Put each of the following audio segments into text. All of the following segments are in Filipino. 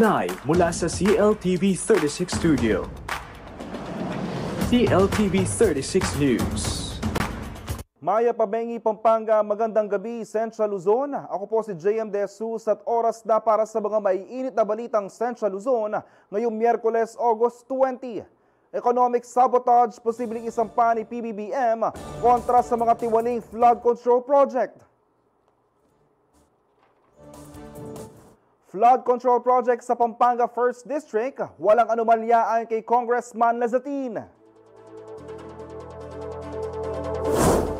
Live mula sa CLTV 36 Studio. CLTV 36 News. Maya Pabengi, Pampanga, magandang gabi, Central Luzon. Ako po si JM De Jesus at oras na para sa mga maiinit na balitang Central Luzon ngayong Miyerkules, August 20. Economic sabotage, posibleng isampa ni PBBM kontra sa mga tiwaling flood control project. Flood control project sa Pampanga 1st District, walang anomalya ayon kay Congressman Lazatin.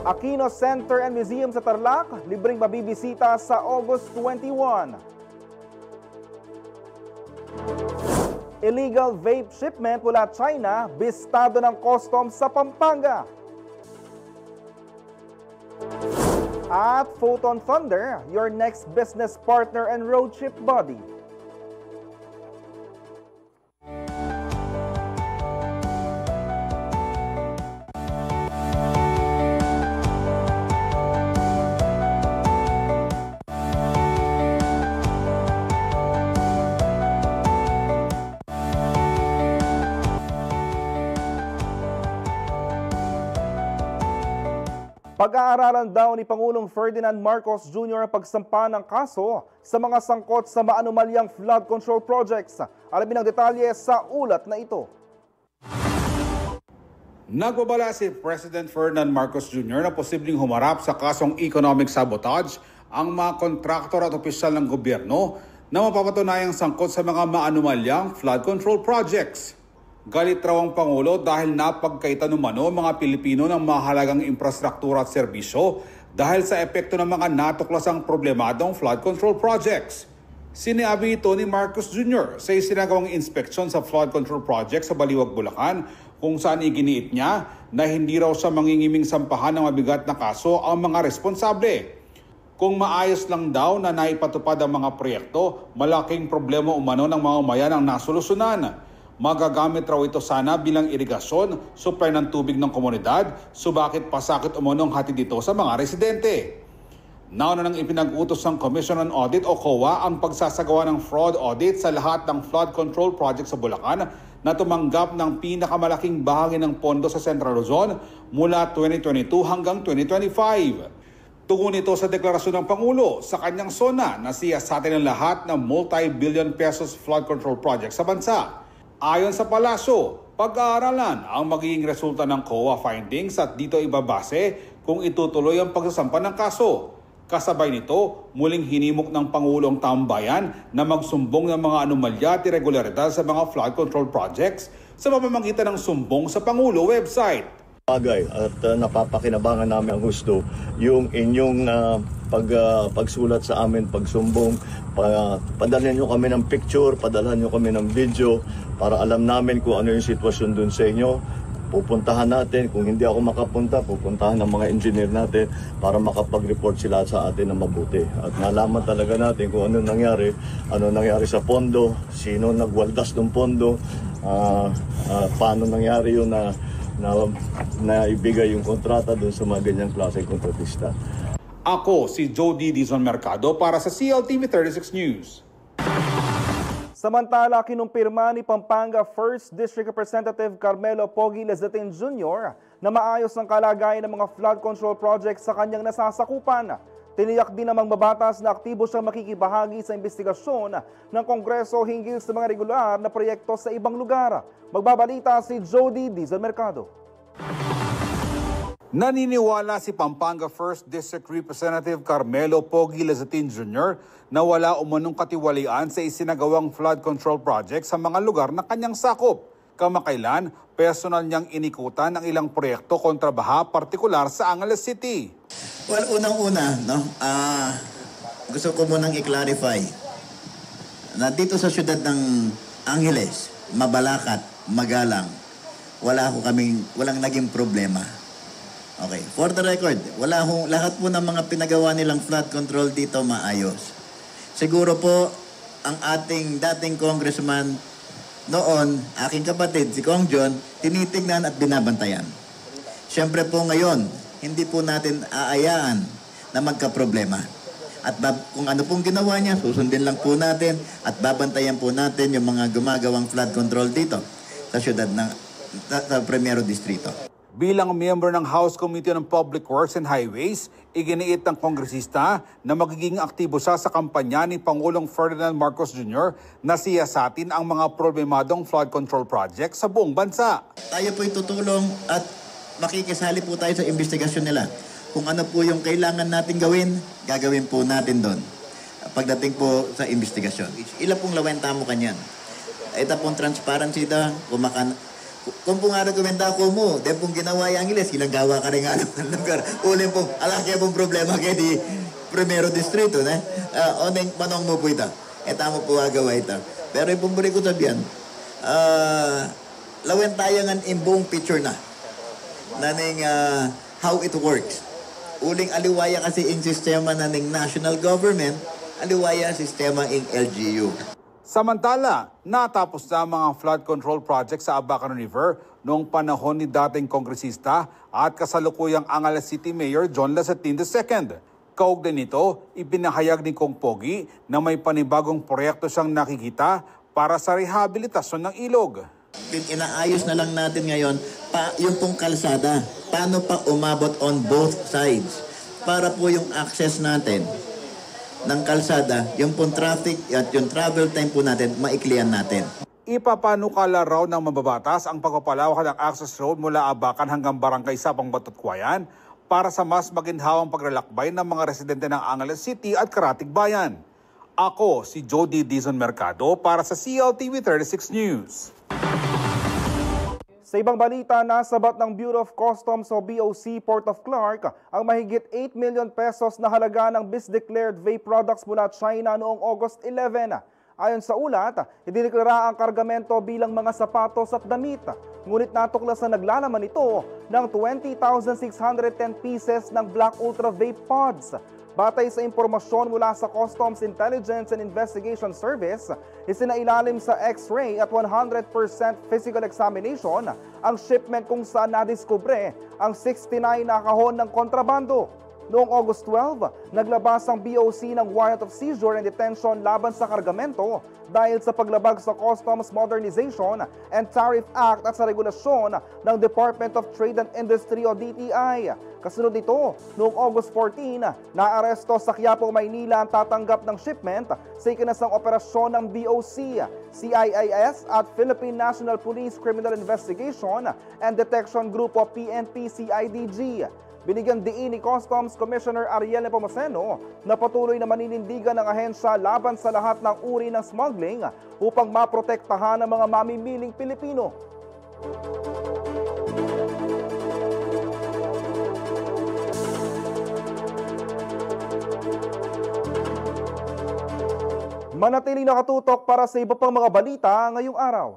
Aquino Center and Museum sa Tarlac, libreng mabibisita sa August 21. Illegal vape shipment mula China, bistado ng customs sa Pampanga. At Photon Thunder, your next business partner and road trip buddy. Pag-aaralan daw ni Pangulong Ferdinand Marcos Jr. ang pagsampa ng kaso sa mga sangkot sa maanumalyang flood control projects. Alamin ang detalye sa ulat na ito. Nagbabala si President Ferdinand Marcos Jr. na posibleng humarap sa kasong economic sabotage ang mga kontraktor at opisyal ng gobyerno na mapapatunayang sangkot sa mga maanumalyang flood control projects. Galit raw ang Pangulo dahil napagkaitan umano mga Pilipino ng mahalagang infrastruktura at serbisyo dahil sa epekto ng mga natuklasang problemadong flood control projects. Sinabi ito ni Marcos Jr. sa isinagawang inspeksyon sa flood control project sa Baliwag, Bulacan, kung saan iginiit niya na hindi raw siya mangingiming sampahan ng mabigat na kaso ang mga responsable. Kung maayos lang daw na naipatupad ang mga proyekto, malaking problema umano ng mga umayan ang nasolusyonan. Magagamit raw ito sana bilang irigasyon, supply ng tubig ng komunidad, subakit pasakit umunong hatid dito sa mga residente. Nauna nang ipinag-utos ng Commission on Audit o COA ang pagsasagawa ng fraud audit sa lahat ng flood control project sa Bulacan na tumanggap ng pinakamalaking bahagi ng pondo sa Central Luzon mula 2022 hanggang 2025. Tungo nito sa deklarasyon ng Pangulo sa kanyang SONA na siyasatin ng lahat ng multi-billion pesos flood control project sa bansa. Ayon sa palasyo, pag-aaralan ang magiging resulta ng COA findings at dito ibabase kung itutuloy ang pagsasampa ng kaso. Kasabay nito, muling hinimok ng Pangulong Tambayan na magsumbong ng mga anomalya at irregularidad sa mga flood control projects sa pamamagitan ng sumbong sa Pangulo website. Bagay at napapakinabangan namin ang gusto yung inyong pagsulat sa amin, pagsumbong, padalhan nyo kami ng picture, padalhan nyo kami ng video para alam namin kung ano yung sitwasyon dun sa inyo. Pupuntahan natin, kung hindi ako makapunta, pupuntahan ng mga engineer natin para makapag-report sila sa atin na mabuti. At nalaman talaga natin kung ano nangyari sa pondo, sino nagwaldas ng pondo, paano nangyari yun na ibigay yung kontrata doon sa mga ganyang klaseng kontratista. Ako si Jody Dizon Mercado para sa CLTV 36 News. Samantala, kinumpirma ni Pampanga 1st District Representative Carmelo Pogi Lazatin Jr. na maayos ang kalagayan ng mga flood control projects sa kanyang nasasakupan. Tiniyak din namang mabatas na aktibo siyang makikibahagi sa investigasyon ng Kongreso hinggil sa mga regular na proyekto sa ibang lugar. Magbabalita si Jody Dizon Mercado. Naniniwala si Pampanga 1st District Representative Carmelo Pogi Lazatin Jr. na wala umanong katiwalian sa isinagawang flood control project sa mga lugar na kanyang sakop. Kamakailan, personal niyang inikutan ang ilang proyekto kontra baha, partikular sa Angeles City. Well, unang-una, gusto ko munang i-clarify na dito sa syudad ng Angeles, Mabalacat, Magalang, walang naging problema. Okay, for the record, lahat po ng mga pinagawa nilang flood control dito maayos. Siguro po, ang ating dating congressman noon, aking kapatid, si Kong John, tinitignan at binabantayan. Siyempre po ngayon, hindi po natin aayaan na magka-problema. At kung ano pong ginawa niya, susundin lang po natin at babantayan po natin yung mga gumagawang flood control dito sa syudad sa Primero Distrito. Bilang miyembro ng House Committee on Public Works and Highways, iginiit ng kongresista na magiging aktibo siya sa kampanya ni Pangulong Ferdinand Marcos Jr. na siyasatin ang mga problemadong flood control project sa buong bansa. Tayo po'y tutulong at makikisali po tayo sa investigasyon nila. Kung ano po yung kailangan natin gawin, gagawin po natin doon. Pagdating po sa investigasyon. Ilan pong lawenta mo kanyan? Ito pong transparency ito, kung po nga rekomenda ko mo, dahil pong ginawa yung Angeles, ilang gawa ka rin nga ng lugar. Uling pong, alaki pong problema kayo di Primero Distrito, na? Oneng manong mo po ito. Ito mo po agawa ito. Pero yung pong buri ko sabihan, lawen tayo nga in buong picture na. Naning how it works. Uling aliwaya kasi in sistema naning national government, aliwaya sistema in LGU. Samantala, natapos na mga flood control project sa Abacan River noong panahon ni dating kongresista at kasalukuyang Angeles City Mayor John Lasatin II. Kaugnay nito, ibinahayag ni Kong Pogi na may panibagong proyekto siyang nakikita para sa rehabilitasyon ng ilog. Inaayos na lang natin ngayon yung pong kalsada. Paano pa umabot on both sides? Para po yung access natin ng kalsada, yung pong traffic at yung travel time po natin, maiklian natin. Ipapanukala raw ng mababatas ang pagpapalawak ng access road mula Abacan hanggang Barangay Sapang Batutkuayan para sa mas maginhawang paglalakbay ng mga residente ng Angeles City at Karatig Bayan. Ako si Jody Dizon Mercado para sa CLTV 36 News. Sa ibang balita, nasabat ng Bureau of Customs o BOC Port of Clark ang mahigit 8 million pesos na halaga ng BIS-declared vape products mula China noong August 11. Ayon sa ulat, idineklara ang kargamento bilang mga sapatos at damit. Ngunit natuklasan naglalaman ito ng 20,610 pieces ng Black Ultra Vape Pods. Batay sa impormasyon mula sa Customs Intelligence and Investigation Service, isinailalim sa X-ray at 100% physical examination ang shipment kung saan nadiskubre ang 69 na kahon ng kontrabando. Noong August 12, naglabas ang BOC ng warrant of seizure and detention laban sa kargamento dahil sa paglabag sa Customs Modernization and Tariff Act at sa regulasyon ng Department of Trade and Industry o DTI. Kasunod nito, noong August 14, naaresto sa Quiapo, Maynila ang tatanggap ng shipment sa ikinasang operasyon ng BOC, CIIS at Philippine National Police Criminal Investigation and Detection Group o PNP-CIDG. Binigyan diin ni Customs Commissioner Ariel Nepomuceno na patuloy na maninindigan ng ahensya laban sa lahat ng uri ng smuggling upang maprotektahan ang mga mamimiling Pilipino. Manatiling nakatutok para sa iba pang mga balita ngayong araw.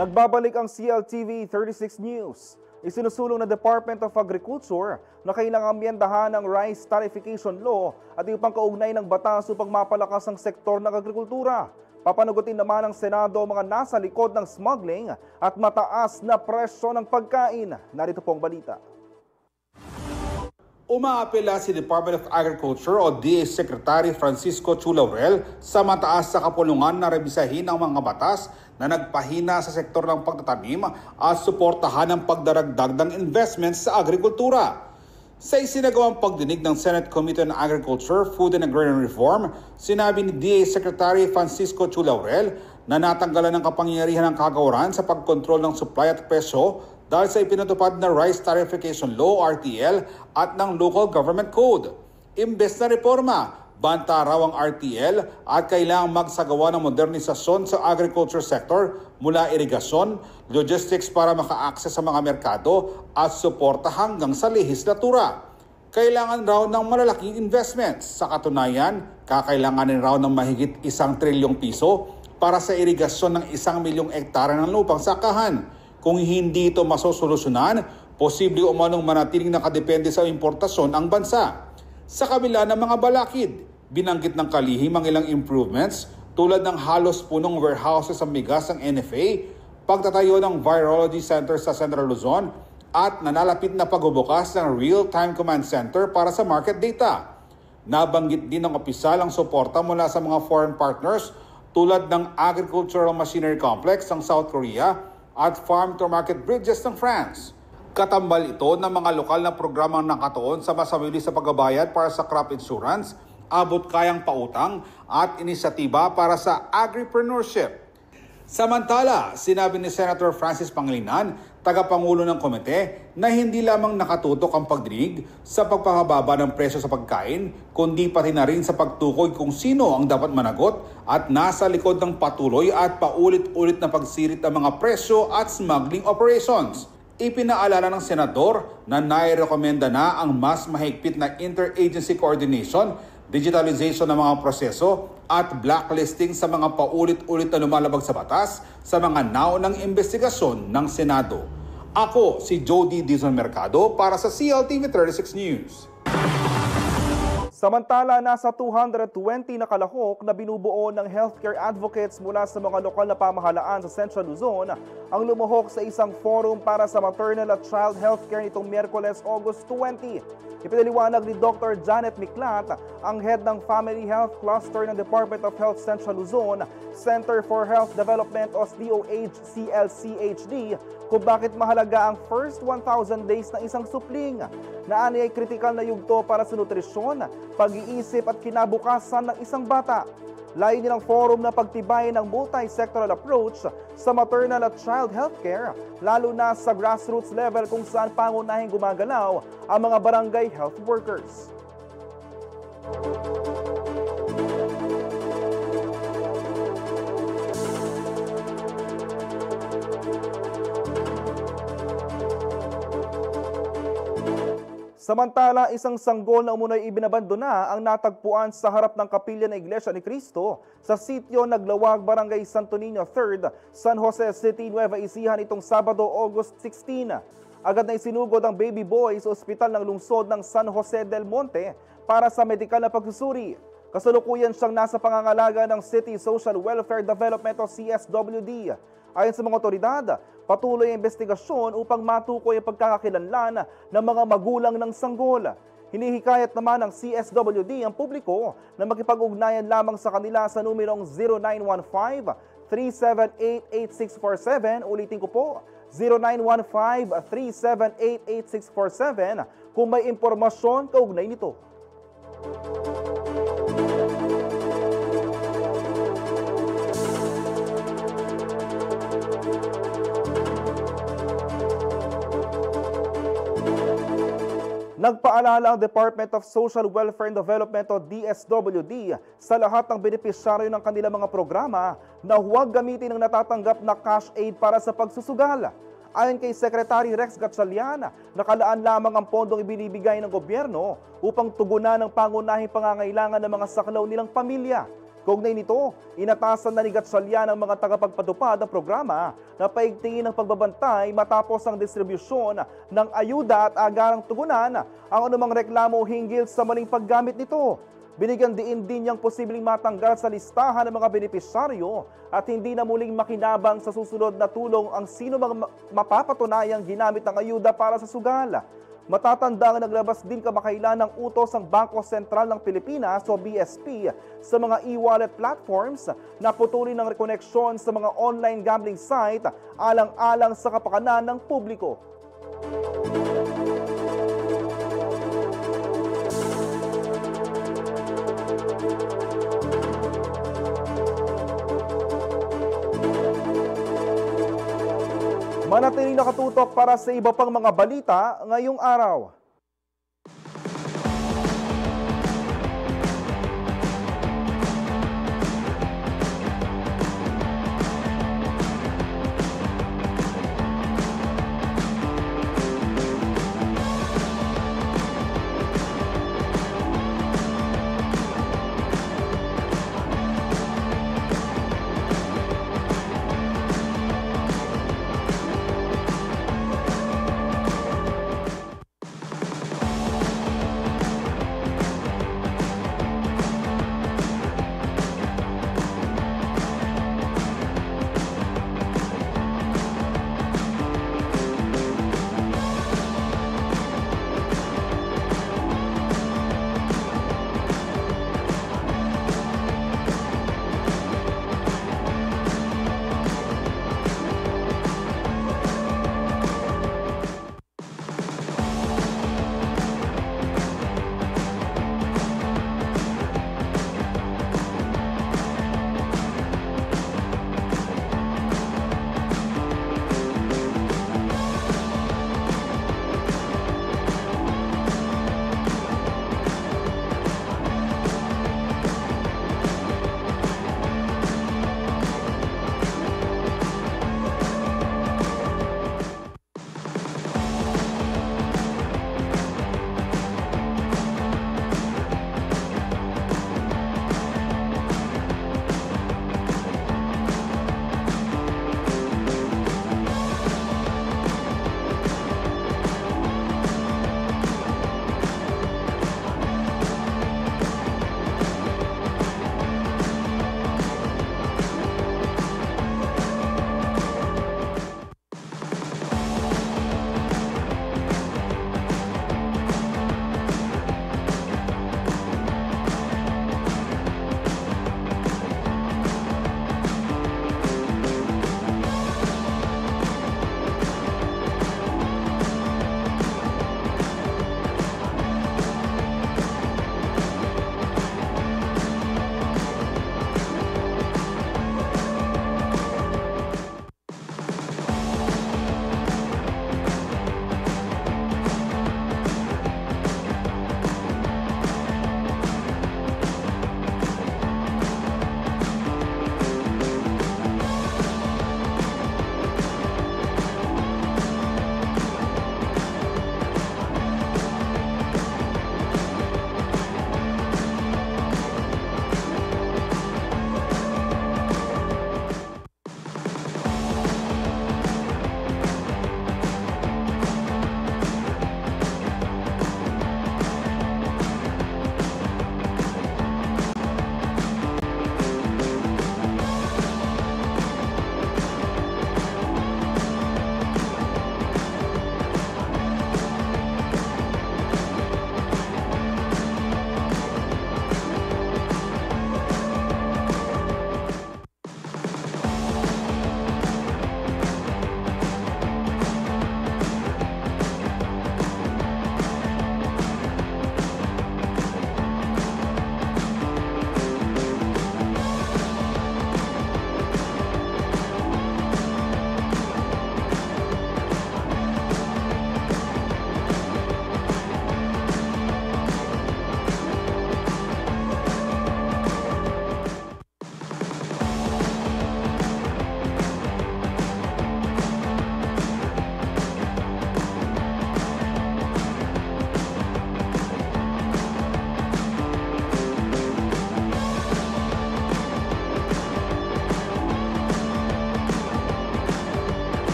Nagbabalik ang CLTV 36 News. Isinusulong ng Department of Agriculture na kailangang amyendahan ang rice tariffication law at iba pang kaugnay ng batas upang mapalakas ang sektor ng agrikultura. Papanagutin naman ng Senado ang mga nasa likod ng smuggling at mataas na presyo ng pagkain. Narito po ang balita. Umaapela si Department of Agriculture o DA Secretary Francisco Chu Laurel sa mataas sa kapulungan na rebisahin ang mga batas na nagpahina sa sektor ng pagtatanim at suportahan ang pagdaragdag ng investments sa agrikultura. Sa isinagawang pagdinig ng Senate Committee on Agriculture, Food and Agrarian Reform, sinabi ni DA Secretary Francisco Chu Laurel na natanggalan ng kapangyarihan ng kagawaran sa pagkontrol ng supply at presyo dahil sa ipinatupad na Rice Tariffication Law, RTL, at ng Local Government Code. Imbes na reforma, banta raw ang RTL at kailangang magsagawa ng modernisasyon sa agriculture sector mula irigasyon, logistics para maka-access sa mga merkado at suporta hanggang sa lehislatura. Kailangan raw ng malalaking investments. Sa katunayan, kakailanganin raw ng mahigit 1 trilyong piso para sa irigasyon ng 1 milyong hektare ng lupang sakahan. Kung hindi ito masosolusyonan, posible umanong manatiling nakadepende sa importasyon ang bansa. Sa kabila ng mga balakid, binanggit ng kalihim ang ilang improvements tulad ng halos punong warehouses sa migas ng NFA, pagtatayo ng Virology Center sa Central Luzon, at nanalapit na pagbubukas ng Real-Time Command Center para sa market data. Nabanggit din ng opisyal ang suporta mula sa mga foreign partners tulad ng Agricultural Machinery Complex ng South Korea at farm-to-market bridges ng France. Katambal ito ng mga lokal na programang nakatuon sa masabilis sa pagbabayad para sa crop insurance, abot kayang pautang at inisyatiba para sa agripreneurship. Samantala, sinabi ni Senator Francis Pangilinan, tagapangulo ng komite, na hindi lamang nakatutok ang pagdinig sa pagpapababa ng presyo sa pagkain, kundi pati na rin sa pagtukoy kung sino ang dapat managot at nasa likod ng patuloy at paulit-ulit na pagsirit ng mga presyo at smuggling operations. Ipinaalala ng senador na nairekomenda na ang mas mahigpit na interagency coordination, digitalization ng mga proseso at blacklisting sa mga paulit-ulit na lumalabag sa batas sa mga naunang investigasyon ng Senado. Ako si Jody Dizon Mercado para sa CLTV 36 News. Samantala, nasa 220 na kalahok na binubuo ng healthcare advocates mula sa mga lokal na pamahalaan sa Central Luzon ang lumuhok sa isang forum para sa maternal at child healthcare nitong Miyerkules, August 20. Ipinaliwanag ni Dr. Janet Miklat, ang head ng Family Health Cluster ng Department of Health Central Luzon, Center for Health Development o DOH-CLCHD, kung bakit mahalaga ang first 1,000 days ng isang supling. Naani ay kritikal na yugto para sa nutrisyon, pag-iisip at kinabukasan ng isang bata. Layunin ng forum na pagtibayin ng multi-sectoral approach sa maternal at child healthcare, lalo na sa grassroots level kung saan pangunahing gumagalaw ang mga barangay health workers. Samantala, isang sanggol na umunoy ibinabandona ang natagpuan sa harap ng kapilya ng Iglesia ni Cristo sa sitio Naglawag, Barangay Santo Niño 3rd, San Jose City, Nueva Ecija nitong Sabado, August 16. Agad na isinugod ang baby boy sa ospital ng lungsod ng San Jose del Monte para sa medikal na pagsusuri. Kasalukuyan siyang nasa pangangalaga ng City Social Welfare Development o CSWD. Ayon sa mga otoridad, patuloy ang investigasyon upang matukoy ang pagkakakilanlan ng mga magulang ng sanggol. Hinihikayat naman ng CSWD ang publiko na makipag-ugnayan lamang sa kanila sa numerong 0915-378-8647. Ulitin ko po, 0915-378-8647 kung may impormasyon kaugnay nito. Nagpaalala ang Department of Social Welfare and Development o DSWD sa lahat ng benepisyaryo ng kanilang mga programa na huwag gamitin ang natatanggap na cash aid para sa pagsusugal. Ayon kay Secretary Rex Gatchalian, nakalaan lamang ang pondong ibinibigay ng gobyerno upang tugunan ang pangunahing pangangailangan ng mga saklaw nilang pamilya. Kaugnay nito, inatasan na ni Gatchalian ang mga tagapagpatupad ng programa na paigtingin ang pagbabantay matapos ang distribusyon ng ayuda at agarang tugunan ang anumang reklamo hinggil sa maling paggamit nito. Binigyan diin din niyang posibleng matanggal sa listahan ng mga benepisyaryo at hindi na muling makinabang sa susunod na tulong ang sino mang mapapatunayang ginamit ang ayuda para sa sugal. Matatandang naglabas din kamakailan ng utos ang Bangko Sentral ng Pilipinas o BSP sa mga e-wallet platforms na putulin ng rekoneksyon sa mga online gambling site alang-alang sa kapakanan ng publiko. Manatiling nakatutok para sa iba pang mga balita ngayong araw.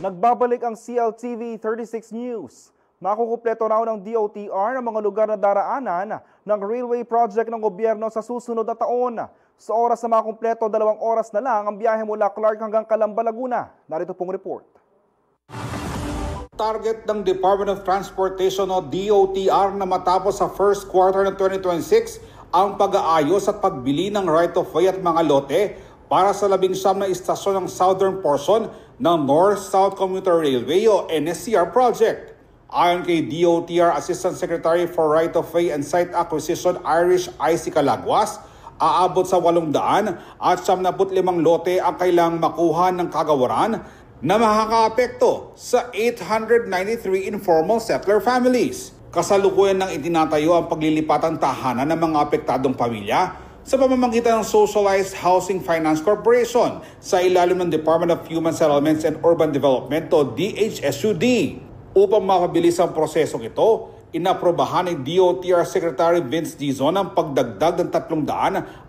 Nagbabalik ang CLTV 36 News. Makukumpleto raw ng DOTR ang mga lugar na daraanan ng railway project ng gobyerno sa susunod na taon. Sa oras na makumpleto, 2 oras na lang ang biyahe mula Clark hanggang Calamba, Laguna. Narito pong report. Target ng Department of Transportation o DOTR na matapos sa first quarter ng 2026 ang pag-aayos at pagbili ng right-of-way at mga lote para sa 19 na istasyon ng southern portion ng North-South Commuter Railway o NSCR project. Ayon kay DOTR Assistant Secretary for Right-of-Way and Site Acquisition Irish IC Calagwas, aabot sa 800 at 75 lote ang kailangang makuha ng kagawaran na makakaapekto sa 893 informal settler families. Kasalukuyan nang itinatayo ang paglilipatang tahanan ng mga apektadong pamilya sa pamamagitan ng Socialized Housing Finance Corporation sa ilalim ng Department of Human Settlements and Urban Development o DHSUD. Upang mapabilis ang prosesong ito, inaprobahan ni DOTR Secretary Vince Dizon ang pagdagdag ng 338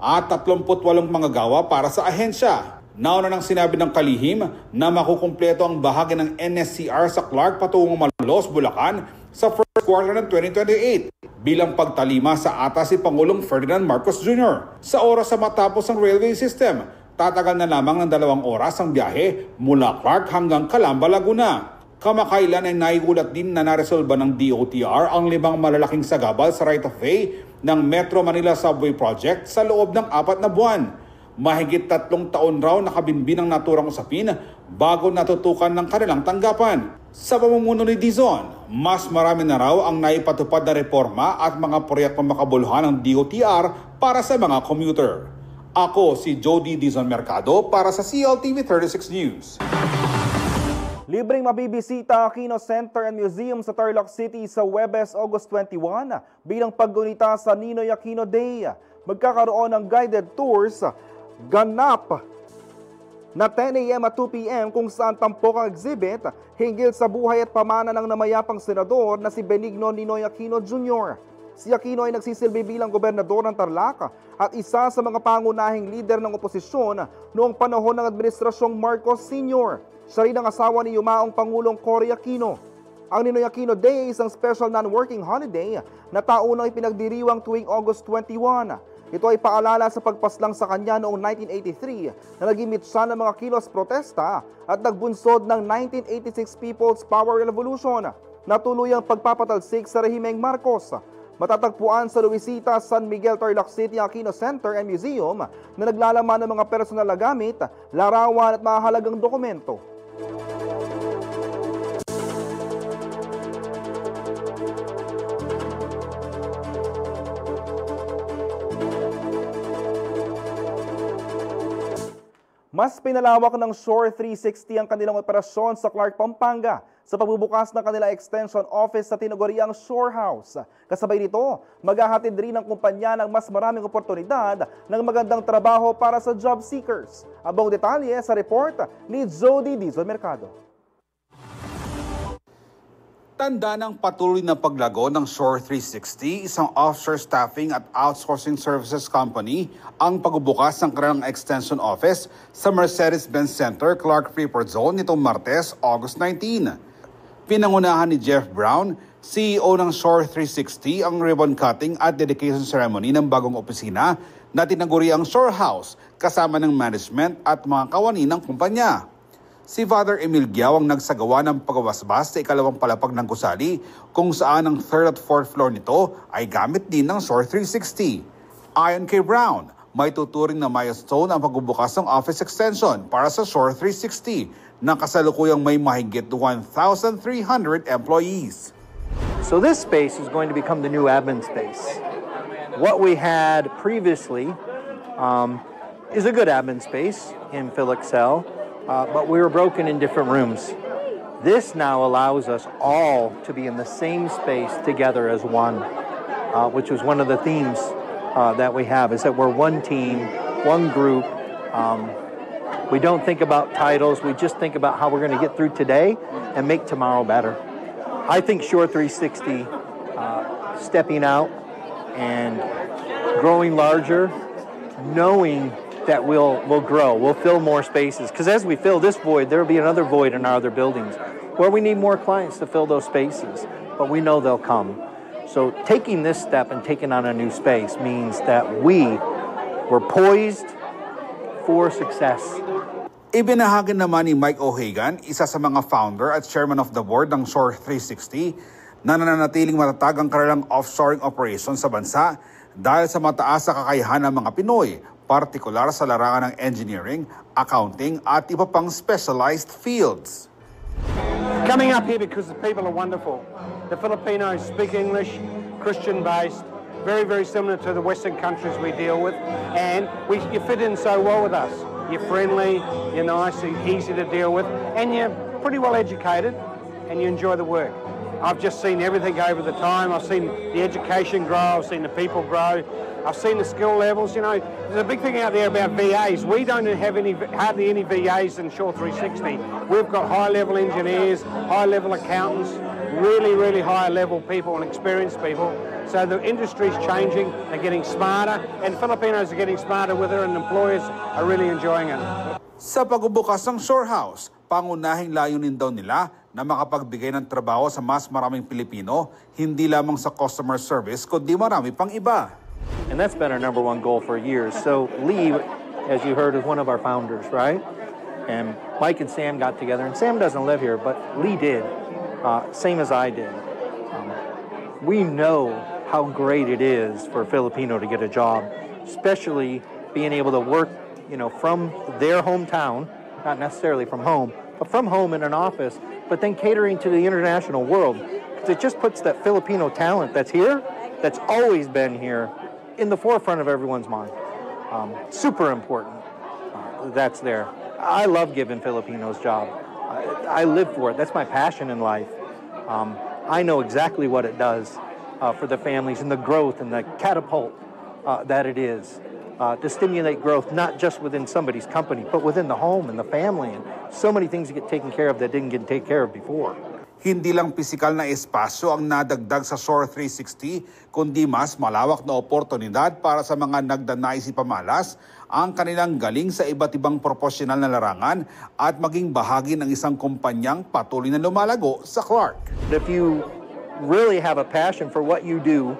mga gawa para sa ahensya. Nauna nang sinabi ng kalihim na makukumpleto ang bahagi ng NSCR sa Clark patungong Malolos, Bulacan sa first quarter ng 2028 bilang pagtalima sa ata si Pangulong Ferdinand Marcos Jr. Sa oras sa matapos ang railway system, tatagal na lamang ng 2 oras ang biyahe mula Clark hanggang Calamba, Laguna. Kamakailan ay naigulat din na naresolba ng DOTR ang 5 malalaking sagabal sa right-of-way ng Metro Manila Subway Project sa loob ng 4 na buwan. Mahigit 3 taon raw nakabinbin ang naturang usapin bago natutukan ng kanilang tanggapan. Sa pamumuno ni Dizon, mas marami na raw ang naipatupad na reforma at mga proyektong makabuluhan ng DOTR para sa mga commuter. Ako si Jody Dizon Mercado para sa CLTV 36 News. Libreng mabibisita ang Aquino Center and Museum sa Tarlac City sa Huwebes, August 21 bilang paggunita sa Ninoy Aquino Day. Magkakaroon ng guided tours ganap na 10 a.m. at 2 p.m. kung saan tampok ang exhibit hinggil sa buhay at pamana ng namayapang senador na si Benigno Ninoy Aquino Jr. Si Aquino ay nagsisilbi bilang gobernador ng Tarlac at isa sa mga pangunahing lider ng oposisyon noong panahon ng administrasyong Marcos Sr. Siya rin ang asawa ni yumaong Pangulong Cory Aquino. Ang Ninoy Aquino Day ay isang special non-working holiday na taunang ipinagdiriwang tuwing August 21. Ito ay paalala sa pagpaslang sa kanya noong 1983 na naging mitsa ng mga kilos protesta at nagbunsod ng 1986 People's Power Revolution na tuluyang pagpapatalsik sa rehimeng Marcos. Matatagpuan sa Luisita, San Miguel, Tarlac City ang Aquino Center and Museum na naglalaman ng mga personal na gamit, larawan at mahalagang dokumento. Mas pinalawak ng Shore 360 ang kanilang operasyon sa Clark, Pampanga sa pagbubukas ng kanilang extension office sa tinaguriang Shore House. Kasabay nito, maghahatid rin ng kumpanya ng mas maraming oportunidad ng magandang trabaho para sa job seekers. Abang detalye sa report ni Jody Dizon Mercado. Tanda ng patuloy na paglago ng Shore 360, isang offshore staffing at outsourcing services company, ang pagbubukas ng kanilang extension office sa Mercedes-Benz Center, Clark Freeport Zone nitong Martes, August 19. Pinangunahan ni Jeff Brown, CEO ng Shore 360, ang ribbon cutting at dedication ceremony ng bagong opisina na tinaguri ang Shore House kasama ng management at mga kawani ng kumpanya. Si Father Emil Giaw ang nagsagawa ng pagwasbas sa ikalawang palapag ng gusali kung saan ang 3rd at 4th floor nito ay gamit din ng Shore 360. Ayon kay Brown, may tuturing na milestone ang pagbubukas ng office extension para sa Shore 360 na kasalukuyang may mahigit 1,300 employees. So this space is going to become the new admin space. What we had previously is a good admin space in PhilExcel. But we were broken in different rooms. This now allows us all to be in the same space together as one, which was one of the themes that we have, is that we're one team, one group. We don't think about titles, we just think about how we're going to get through today and make tomorrow better. I think Shore 360 stepping out and growing larger, knowing that we'll grow. We'll fill more spaces. Because as we fill this void, there will be another void in our other buildings where we need more clients to fill those spaces. But we know they'll come. So taking this step and taking on a new space means that we're poised for success. Ibinahagi naman ni Mike O'Hagan, isa sa mga founder at chairman of the board ng Shore 360, na nananatiling matatag ang kanilang offshoring operations sa bansa dahil sa mataas na kakayahan ng mga Pinoy, partikular sa larangan ng engineering, accounting at iba pang specialized fields. Coming up here because the people are wonderful. The Filipinos speak English, Christian-based, very, very similar to the Western countries we deal with, and you fit in so well with us. You're friendly, you're nice, you're easy to deal with, and you're pretty well educated, and you enjoy the work. I've just seen everything over the time. I've seen the education grow, I've seen the people grow, I've seen the skill levels. You know, there's a big thing out there about VAs. We don't have hardly any VAs in Shore 360. We've got high-level engineers, high-level accountants, really, really high-level people and experienced people. So the industry's changing, they're getting smarter, and Filipinos are getting smarter with it, and employers are really enjoying it. Sa pagbubukas ng Shore House, pangunahing layunin daw nila na makapagbigay ng trabaho sa mas maraming Pilipino, hindi lamang sa customer service, kundi marami pang iba. And that's been our number one goal for years. So Lee, as you heard, is one of our founders, right? And Mike and Sam got together, and Sam doesn't live here, but Lee did, same as I did. We know how great it is for a Filipino to get a job, especially being able to work, from their hometown, not necessarily from home, but from home in an office, but then catering to the international world. Because it just puts that Filipino talent that's here, that's always been here, in the forefront of everyone's mind. Super important. That's there. I love giving Filipinos jobs. I live for it. That's my passion in life. I know exactly what it does for the families and the growth and the catapult that it is to stimulate growth, not just within somebody's company, but within the home and the family, and so many things get taken care of that didn't get taken care of before. Hindi lang pisikal na espasyo ang nadagdag sa Shore 360, kundi mas malawak na oportunidad para sa mga nagdanais ipamalas ang kanilang galing sa iba't ibang profesional na larangan at maging bahagi ng isang kumpanyang patuloy na lumalago sa Clark. If you really have a passion for what you do,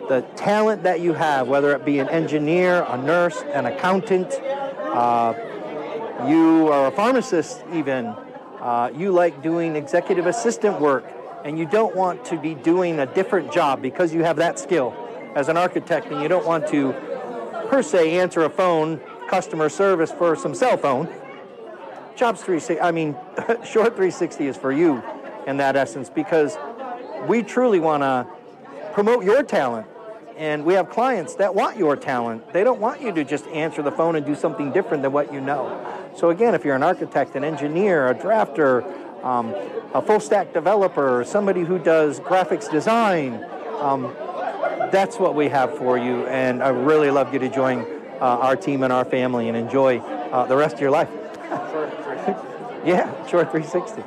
the talent that you have, whether it be an engineer, a nurse, an accountant, you are a pharmacist even, you like doing executive assistant work, and you don't want to be doing a different job because you have that skill as an architect, and you don't want to, per se, answer a phone, customer service for some cell phone. Jobs 360, Shore 360 is for you in that essence, because we truly want to promote your talent. And we have clients that want your talent. They don't want you to just answer the phone and do something different than what you know. So again, if you're an architect, an engineer, a drafter, a full-stack developer, somebody who does graphics design, that's what we have for you. And I really love you to join our team and our family and enjoy the rest of your life. Yeah, Shore 360.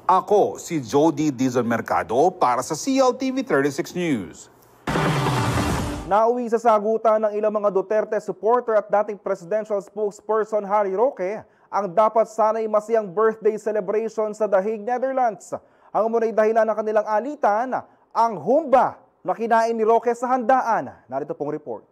Ako si Jody Dizon Mercado para sa CLTV 36 News. Nauwi sa sagutan ng ilang mga Duterte supporter at dating presidential spokesperson Harry Roque ang dapat sana'y masiyang birthday celebration sa The Hague, Netherlands. Ang muna'y dahilan ng kanilang alitan, ang humba na kinain ni Roque sa handaan. Narito pong report.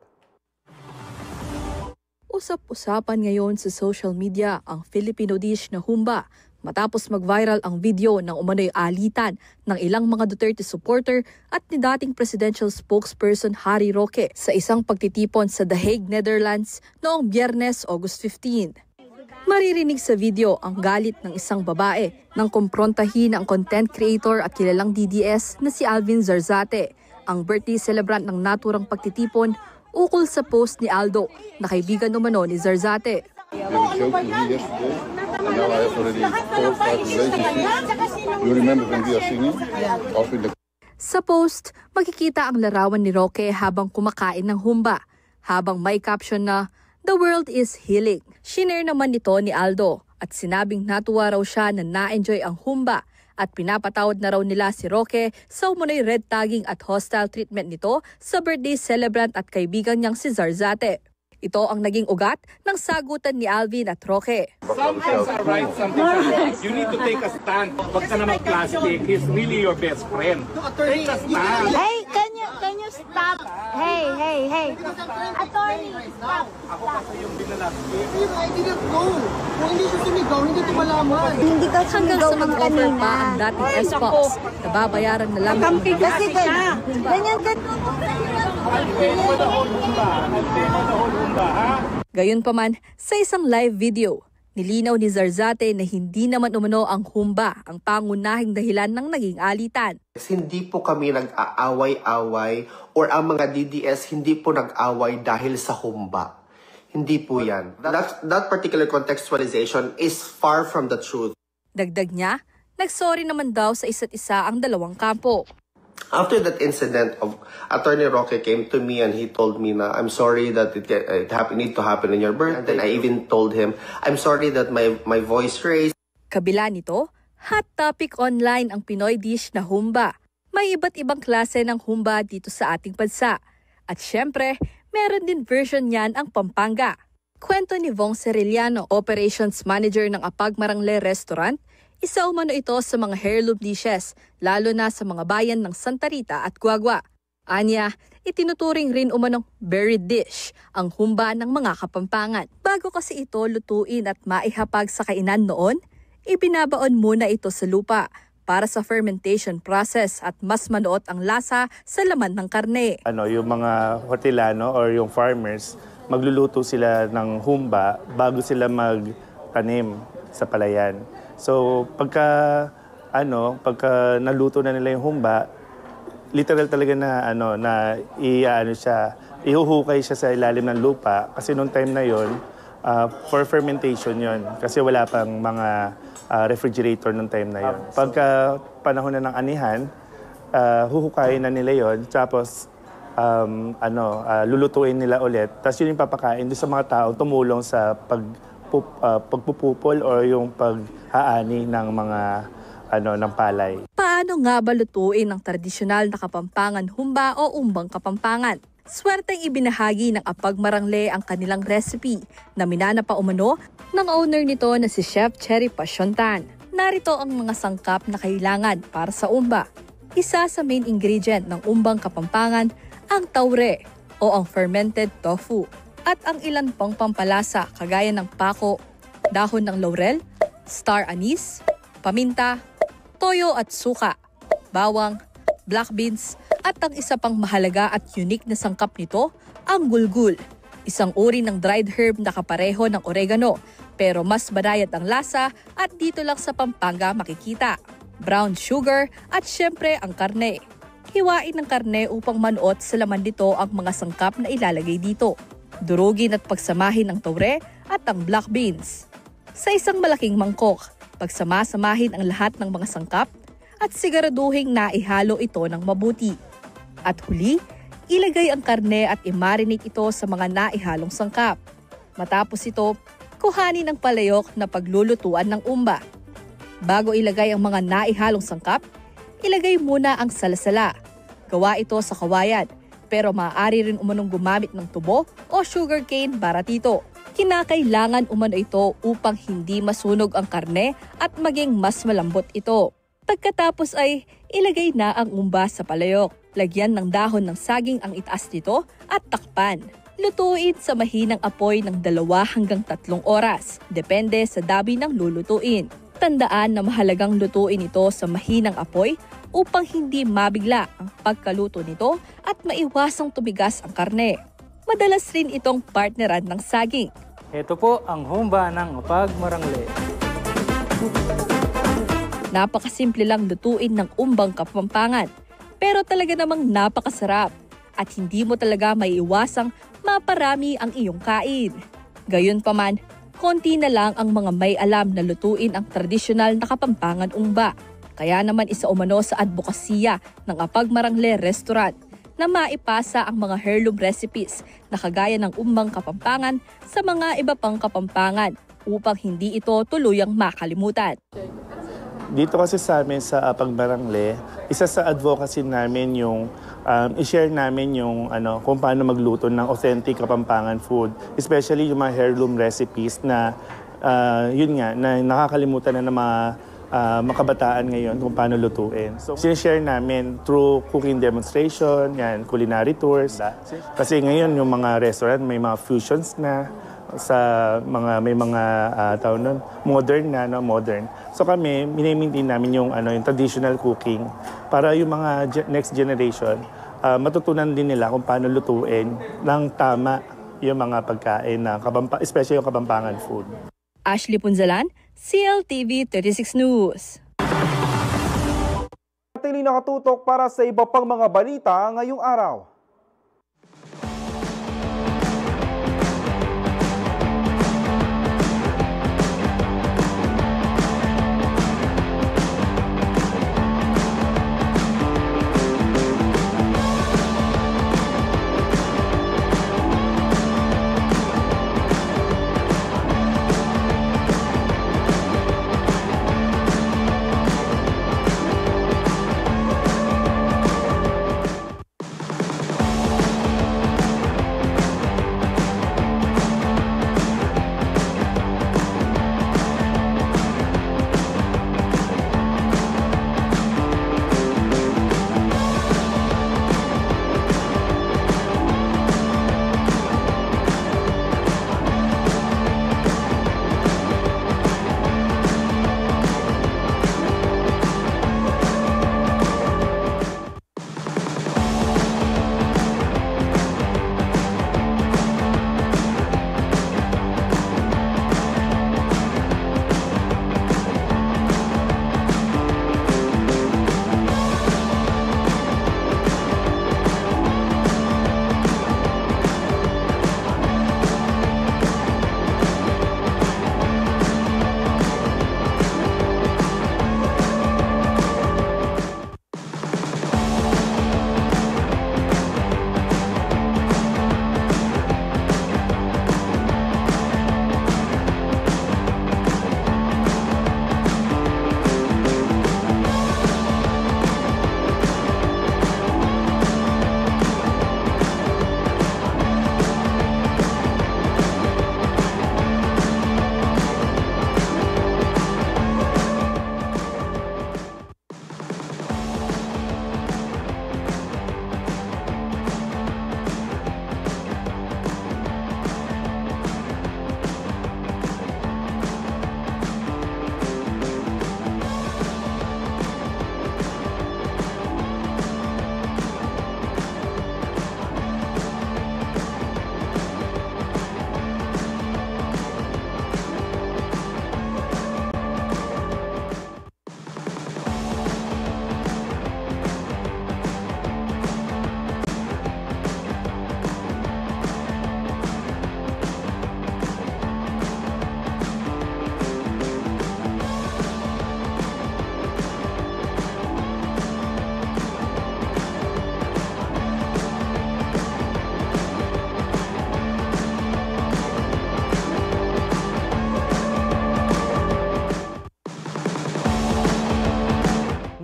Usap-usapan ngayon sa social media ang Filipino dish na humba matapos mag-viral ang video ng umano'y alitan ng ilang mga Duterte supporter at ni dating presidential spokesperson Harry Roque sa isang pagtitipon sa The Hague, Netherlands noong Biyernes, August 15. Maririnig sa video ang galit ng isang babae nang kumprontahin ang content creator at kilalang DDS na si Alvin Zarzate, ang birthday celebrant ng naturang pagtitipon ukol sa post ni Aldo na kaibigan umano ni Zarzate. Sa post, makikita ang larawan ni Roque habang kumakain ng humba, habang may caption na, "The world is healing." Shinare naman nito ni Aldo at sinabing natuwa raw siya na na-enjoy ang humba at pinapatawad na raw nila si Roque sa umunoy red tagging at hostile treatment nito sa birthday celebrant at kaibigan niyang si Zarzate. Ito ang naging ugat ng sagutan ni Alvin at Roque. Some things are right, some things are wrong. You need to take a stand. Huwag ka naman plastic. He's really your best friend. Take a stand. Hey, can you stop? Hey. Attorney, stop. Ako kasi yung binalakit. I didn't go. Kung hindi siya sumigaw, hindi ko malaman. Hindi ka Hanggang sa mag-offer pa ang dating response, nababayaran na lang ang Kasi ganyan ka. Gayunpaman, sa isang live video, nilinaw ni Zarzate na hindi naman umano ang humba ang pangunahing dahilan ng naging alitan. Hindi po kami nag-aaway-away or ang mga DDS hindi po nag-away dahil sa humba. Hindi po yan. That particular contextualization is far from the truth. Dagdag niya, nagsorry naman daw sa isa't isa ang dalawang kampo. After that incident, Attorney Roque came to me and he told me na I'm sorry that it need to happen in your birthday. And I even told him, I'm sorry that my voice raised. Kabila nito, hot topic online ang Pinoy dish na humba. May iba't ibang klase ng humba dito sa ating bansa. At syempre, meron din version niyan ang Pampanga. Kwento ni Vong Cerillano, Operations Manager ng Apag Marangle Restaurant, isa umano ito sa mga heirloom dishes, lalo na sa mga bayan ng Santa Rita at Guagua. Anya, itinuturing rin umanong buried dish, ang humba ng mga Kapampangan. Bago kasi ito lutuin at maihapag sa kainan noon, ibinabaon muna ito sa lupa para sa fermentation process at mas manuot ang lasa sa laman ng karne. Yung mga hortilano or yung farmers, magluluto sila ng humba bago sila magtanim sa palayan. So pagka naluto na nila yung humba, literal talaga na ihuhukay siya sa ilalim ng lupa kasi noong time na yon for fermentation yon kasi wala pang mga refrigerator noong time na yon. Pagka panahon na ng anihan, huhukayin na nila yon tapos lulutuin nila ulit. Tapos yun yung papakain doon sa mga tao tumulong sa pagpupupol o yung pag-aani ng mga ng palay. Paano nga ba lutuin ang tradisyonal na Kapampangan humba o umbang Kapampangan? Swerteng ibinahagi ng Apag Marangle ang kanilang recipe na minana pa umano ng owner nito na si Chef Cherry Pasyontan. Narito ang mga sangkap na kailangan para sa umba. Isa sa main ingredient ng umbang Kapampangan ang taure o ang fermented tofu. At ang ilan pang pampalasa kagaya ng pako, dahon ng laurel, star anise, paminta, toyo at suka, bawang, black beans, at ang isa pang mahalaga at unique na sangkap nito, ang gulgul. Isang uri ng dried herb na kapareho ng oregano, pero mas banayad ang lasa at dito lang sa Pampanga makikita. Brown sugar at syempre ang karne. Hiwain ng karne upang manuot sa laman nito ang mga sangkap na ilalagay dito. Durugin at pagsamahin ang taure at ang black beans. Sa isang malaking mangkok, pagsama-samahin ang lahat ng mga sangkap at siguraduhing naihalo ito ng mabuti. At huli, ilagay ang karne at i-marinate ito sa mga naihalong sangkap. Matapos ito, kuhanin ang palayok na paglulutuan ng umba. Bago ilagay ang mga naihalong sangkap, ilagay muna ang salasala. Gawa ito sa kawayan, pero maaari rin umanong gumamit ng tubo o sugarcane baratito. Kinakailangan umano ito upang hindi masunog ang karne at maging mas malambot ito. Pagkatapos ay ilagay na ang umba sa palayok. Lagyan ng dahon ng saging ang itaas nito at takpan. Lutuin sa mahinang apoy ng 2 hanggang 3 oras, depende sa dami ng lulutuin. Tandaan na mahalagang lutuin ito sa mahinang apoy upang hindi mabigla ang pagkaluto nito at maiwasang tumigas ang karne. Madalas rin itong partneran ng saging. Ito po ang humba ng Apag Marangle. Napakasimple lang lutuin ng umbang Kapampangan, pero talaga namang napakasarap at hindi mo talaga maiiwasang maparami ang iyong kain. Gayunpaman, konti na lang ang mga may alam na lutuin ang tradisyonal na Kapampangan umba. Kaya naman isa umano sa advokasya ng Apag Marangle Restaurant na maipasa ang mga heirloom recipes na kagaya ng umbang Kapampangan sa mga iba pang Kapampangan upang hindi ito tuluyang makalimutan. Dito kasi sa amin sa Pagmarangle, isa sa advocacy namin yung i-share namin yung kung paano magluto ng authentic Kapampangan food, especially yung mga heirloom recipes na yun nga, na nakakalimutan na ng mga makabataan ngayon kung paano lutuin. So, sinishare namin through cooking demonstration, yan, culinary tours. Kasi ngayon yung mga restaurant may mga fusions na sa may mga tawag nun, modern na, modern. So kami, minimaintain namin yung traditional cooking para yung mga next generation matutunan din nila kung paano lutuin ng tama yung mga pagkain na especially yung Kapampangan food. Ashley Punzalan, CLTV 36 News. Natili nakatutok para sa iba pang mga balita ngayong araw.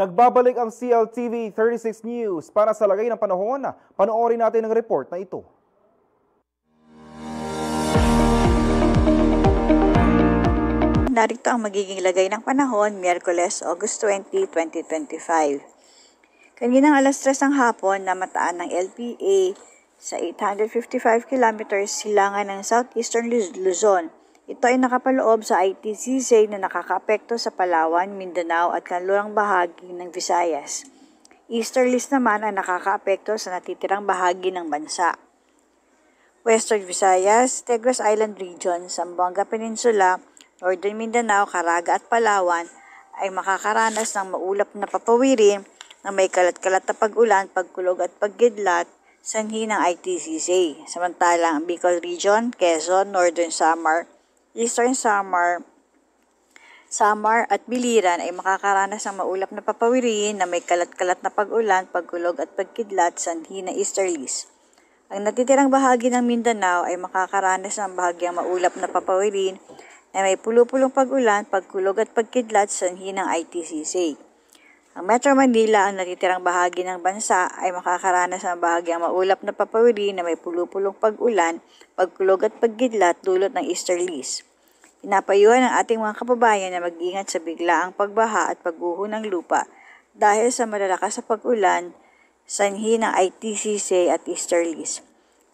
Nagbabalik ang CLTV 36 News para sa lagay ng panahon. Panoorin natin ang report na ito. Narito ang magiging lagay ng panahon, Miyerkules, August 20, 2025. Kaninang alas 3 ng hapon, namataan ng LPA sa 855 kilometers silangan ng southeastern Luzon. Ito ay nakapaloob sa ITCZ na nakakaapekto sa Palawan, Mindanao at kanlurang bahagi ng Visayas. Easterlies naman ang nakakaapekto sa natitirang bahagi ng bansa. Western Visayas, Negros Island Region, Zamboanga Peninsula, Northern Mindanao, Caraga at Palawan ay makakaranas ng maulap na papawirin na may kalat-kalat na pag-ulan, pagkulog at paggidlat sanhi ng ITCZ. Samantalang ang Bicol Region, Quezon, Northern Samar, Eastern Samar at Biliran ay makakaranas ng maulap na papawirin na may kalat-kalat na pag-ulan, pagkulog at pagkidlat sanhi ng easterlies. Ang natitirang bahagi ng Mindanao ay makakaranas ng bahagyang maulap na papawirin na may pulo-pulong pag-ulan, pagkulog at pagkidlat sanhi ng ITCC. Ang Metro Manila, ang natitirang bahagi ng bansa, ay makakaranas ng bahagyang maulap na papawiri na may pulo-pulong pag-ulan, pagkulog at pagkidlat dulot ng easterlies. Pinapayuhan ng ating mga kababayan na mag-ingat sa biglaang pagbaha at pagguho ng lupa dahil sa malalakas sa pag-ulan, sanhi ng ITCC at easterlies.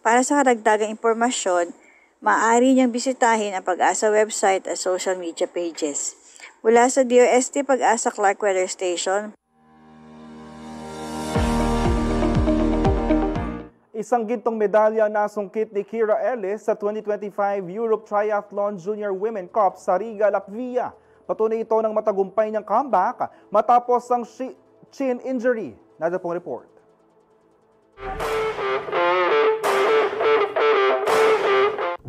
Para sa karagdagang impormasyon, maaari niyang bisitahin ang Pag-asa website at social media pages. Mula sa DOST Pag-asa Clark Weather Station. Isang gintong medalya nasungkit ni Kira Ellis sa 2025 Europe Triathlon Junior Women Cup sa Riga, Latvia. Patunay ito ng matagumpay niyang comeback matapos ang chin injury. Nada pong report.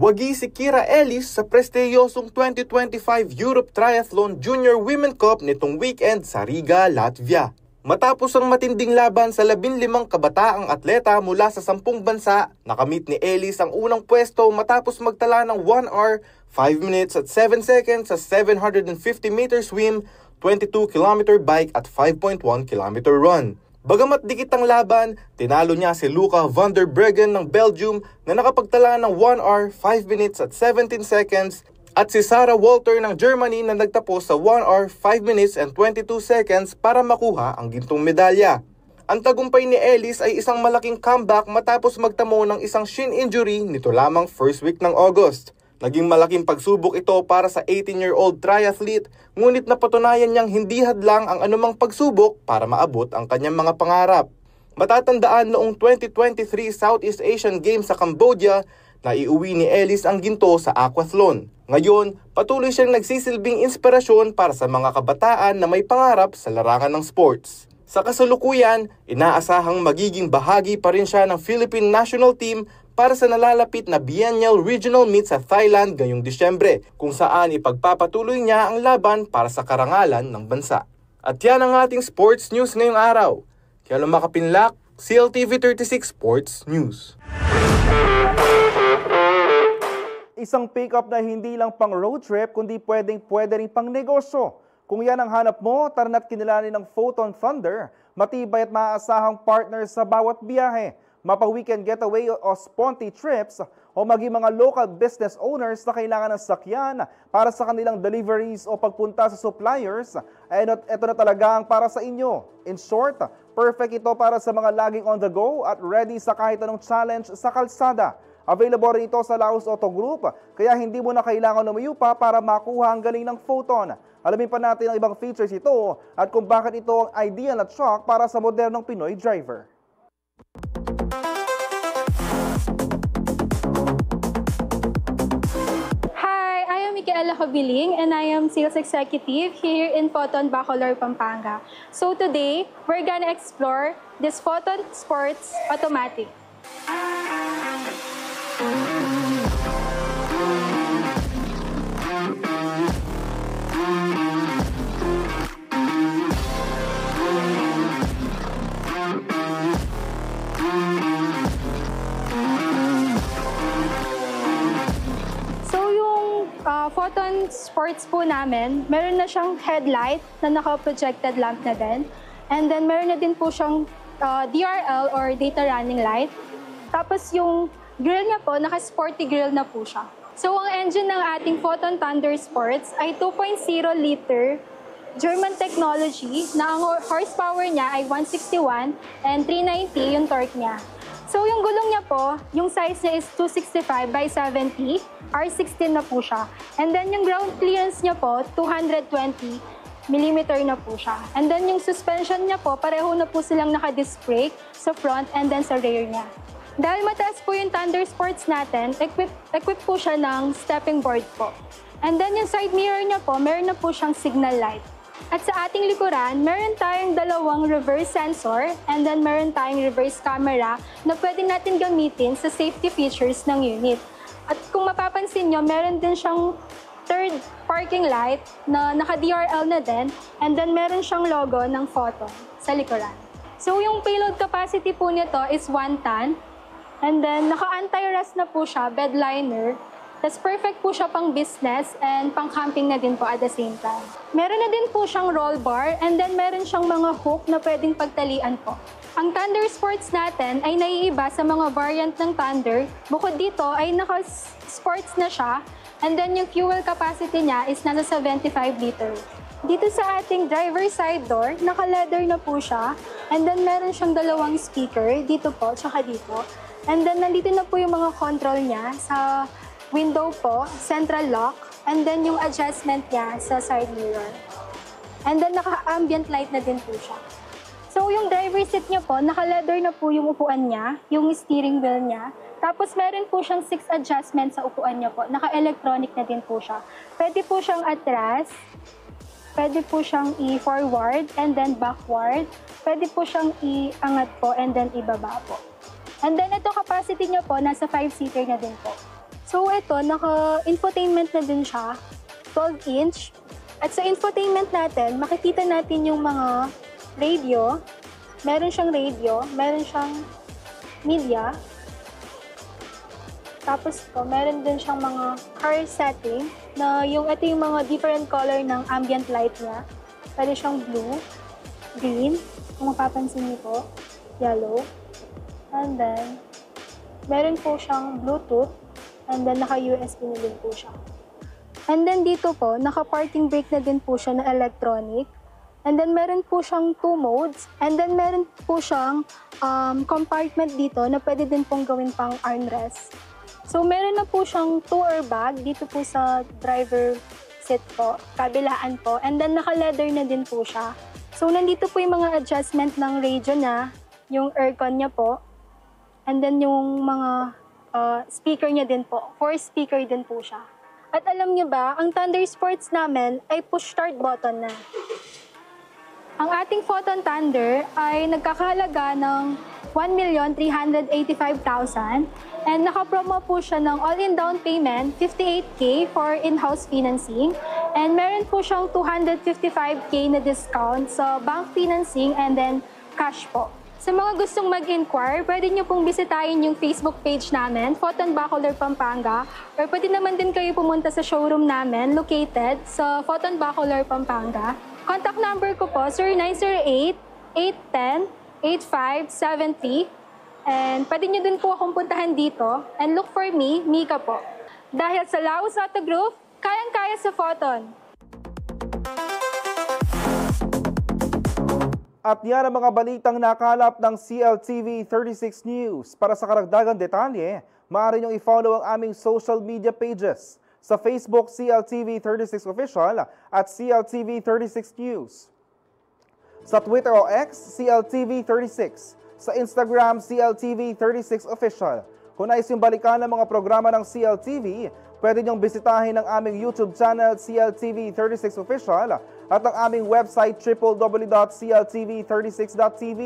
Wagi si Kira Ellis sa prestiyosong 2025 Europe Triathlon Junior Women Cup nitong weekend sa Riga, Latvia. Matapos ang matinding laban sa 15 kabataang atleta mula sa 10 bansa, nakamit ni Ellis ang unang pwesto matapos magtala ng 1 hour, 5 minutes at 7 seconds sa 750-meter swim, 22-kilometer bike at 5.1-kilometer run. Bagamat dikit ang laban, tinalo niya si Luca van der Breggen ng Belgium na nakapagtala ng 1 hour, 5 minutes at 17 seconds at si Sarah Walter ng Germany na nagtapos sa 1 hour, 5 minutes and 22 seconds para makuha ang gintong medalya. Ang tagumpay ni Ellis ay isang malaking comeback matapos magtamo ng isang shin injury nito lamang first week ng August. Naging malaking pagsubok ito para sa 18-year-old triathlete, ngunit napatunayan niyang hindi hadlang ang anumang pagsubok para maabot ang kanyang mga pangarap. Matatandaan noong 2023 Southeast Asian Games sa Cambodia, na iuwi ni Ellis ang ginto sa aquathlon. Ngayon, patuloy siyang nagsisilbing inspirasyon para sa mga kabataan na may pangarap sa larangan ng sports. Sa kasalukuyan, inaasahang magiging bahagi pa rin siya ng Philippine National Team para sa nalalapit na biennial regional meet sa Thailand ngayong Disyembre, kung saan ipagpapatuloy niya ang laban para sa karangalan ng bansa. At yan ang ating sports news ngayong araw. Kaya Makapinlak, CLTV 36 Sports News. Isang pick-up na hindi lang pang road trip, kundi pwede rin pang negosyo. Kung yan ang hanap mo, tara na't kinilanin ng Photon Thunder. Matibay at maaasahang partner sa bawat biyahe. Mapa-weekend getaway o sponty trips o maging mga local business owners na kailangan ng sakyan para sa kanilang deliveries o pagpunta sa suppliers, ito na talaga ang para sa inyo. In short, perfect ito para sa mga laging on the go at ready sa kahit anong challenge sa kalsada. Available rin ito sa Laos Auto Group, kaya hindi mo na kailangan lumayo pa para makuha ang galing ng Photon. Alamin pa natin ang ibang features ito at kung bakit ito ang ideal na truck para sa modernong Pinoy driver. Hi, I am Micaela Hobiling and I am Sales Executive here in Photon, Bacolor, Pampanga. So today, we're gonna explore this Photon Sports Automatic. Photon Sports po namin, meron na siyang headlight na naka-projected lamp na din. And then meron na din po siyang DRL or data running light. Tapos yung grill niya po, naka-sporty grill na po siya. So ang engine ng ating Photon Thunder Sports ay 2.0 liter German technology na ang horsepower niya ay 161 and 390 yung torque niya. So yung gulong niya po, yung size niya is 265 by 70, R16 na po siya. And then yung ground clearance niya po, 220 mm na po siya. And then yung suspension niya po, pareho na po silang naka-disc brake sa front and then sa rear niya. Dahil mataas po yung Thunder Sports natin, equip po siya ng stepping board po. And then yung side mirror niya po, meron na po siyang signal light. At sa ating likuran, meron tayong dalawang reverse sensor and then meron tayong reverse camera na pwede natin gamitin sa safety features ng unit. At kung mapapansin nyo, meron din siyang third parking light na naka-DRL na din and then meron siyang logo ng Photon sa likuran. So yung payload capacity po nito is 1 ton and then naka-anti-rust na po siya, bed liner. Tas perfect po siya pang business and pang camping na din po at the same time. Meron na din po siyang roll bar and then meron siyang mga hook na pwedeng pagtalian po. Ang Thunder Sports natin ay naiiba sa mga variant ng Thunder. Bukod dito ay naka-sports na siya and then yung fuel capacity niya is nasa 75 liter. Dito sa ating driver side door, naka-leather na po siya and then meron siyang dalawang speaker dito po tsaka dito. And then nandito na po yung mga control niya sa window po, central lock, and then yung adjustment niya sa side mirror. And then naka-ambient light na din po siya. So yung driver seat niya po, naka-leather na po yung upuan niya, yung steering wheel niya. Tapos meron po siyang 6 adjustments sa upuan niya po. Naka-electronic na din po siya. Pwede po siyang atras, pwede po siyang i-forward and then backward. Pwede po siyang i-angat po and then ibaba po. And then ito capacity niya po, nasa 5-seater na din po. So ito, naka-infotainment na din siya, 12-inch. At sa infotainment natin, makikita natin yung mga radio, meron siyang media, tapos po, meron din siyang mga car setting, na ito yung mga different color ng ambient light niya. Pwede siyang blue, green, kung mapapansin niyo po, yellow, and then, meron po siyang Bluetooth, and then naka-USB na din po siya. And then dito po, naka-parking brake na din po siya na electronic. And then meron po siyang 2 modes. And then meron po siyang compartment dito na pwede din pong gawin pang armrest. So meron na po siyang 2 airbag dito po sa driver seat po, kabilaan po. And then naka-leather na din po siya. So nandito po yung mga adjustment ng radio niya, yung aircon niya po. And then yung mga speaker niya din po. 4 speaker din po siya. At alam niyo ba, ang Thunder Sports namin ay push start button na. Ang ating Photon Thunder ay nagkakahalaga ng 1,385,000 and nakapromo po siya ng all-in down payment, 58K for in-house financing. And meron po siyang 255K na discount sa bank financing and then cash po. Sa mga gustong mag-inquire, pwede nyo pong bisitahin yung Facebook page namin, Photon Bacolor, Pampanga, or pwede naman din kayo pumunta sa showroom namin located sa Photon Bacolor, Pampanga. Contact number ko po, 0908-810-8573. And pwede nyo din po akong puntahan dito. And look for me, Mika po. Dahil sa Laos Auto Group, kayang-kaya sa Photon. At yan ang mga balitang nakalap ng CLTV 36 News. Para sa karagdagang detalye, maaari niyong i-follow ang aming social media pages. Sa Facebook, CLTV 36 Official at CLTV 36 News. Sa Twitter o X, CLTV 36. Sa Instagram, CLTV 36 Official. Kung nais yung balikan ng mga programa ng CLTV, pwede niyong bisitahin ang aming YouTube channel, CLTV 36 Official, at ang aming website, www.cltv36.tv.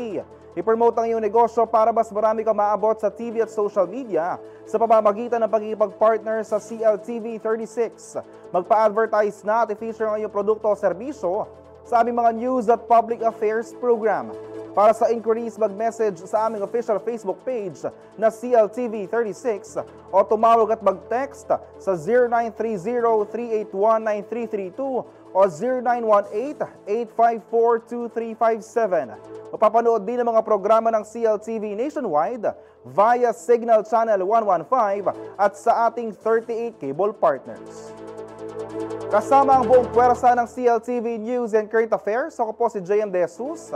I-promote ang iyong negosyo para mas marami kang maabot sa TV at social media sa pamamagitan ng pagkikipag-partner sa CLTV 36. Magpa-advertise na at i-feature ang iyong produkto o serbisyo sa aming mga news at public affairs program. Para sa inquiries, mag-message sa aming official Facebook page na CLTV 36 o tumawag at mag-text sa 0930-381-9332 o 0918-854-2357. Mapapanood din ang mga programa ng CLTV nationwide via Signal Channel 115 at sa ating 38 cable partners. Kasama ang buong puwersa ng CLTV News and Current Affairs, ako po si JM De Jesus.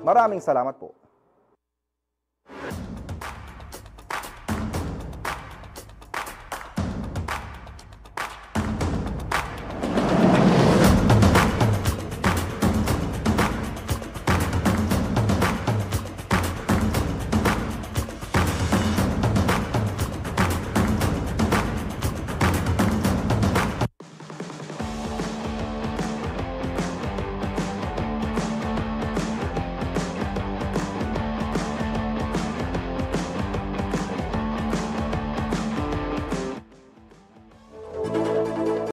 Maraming salamat po.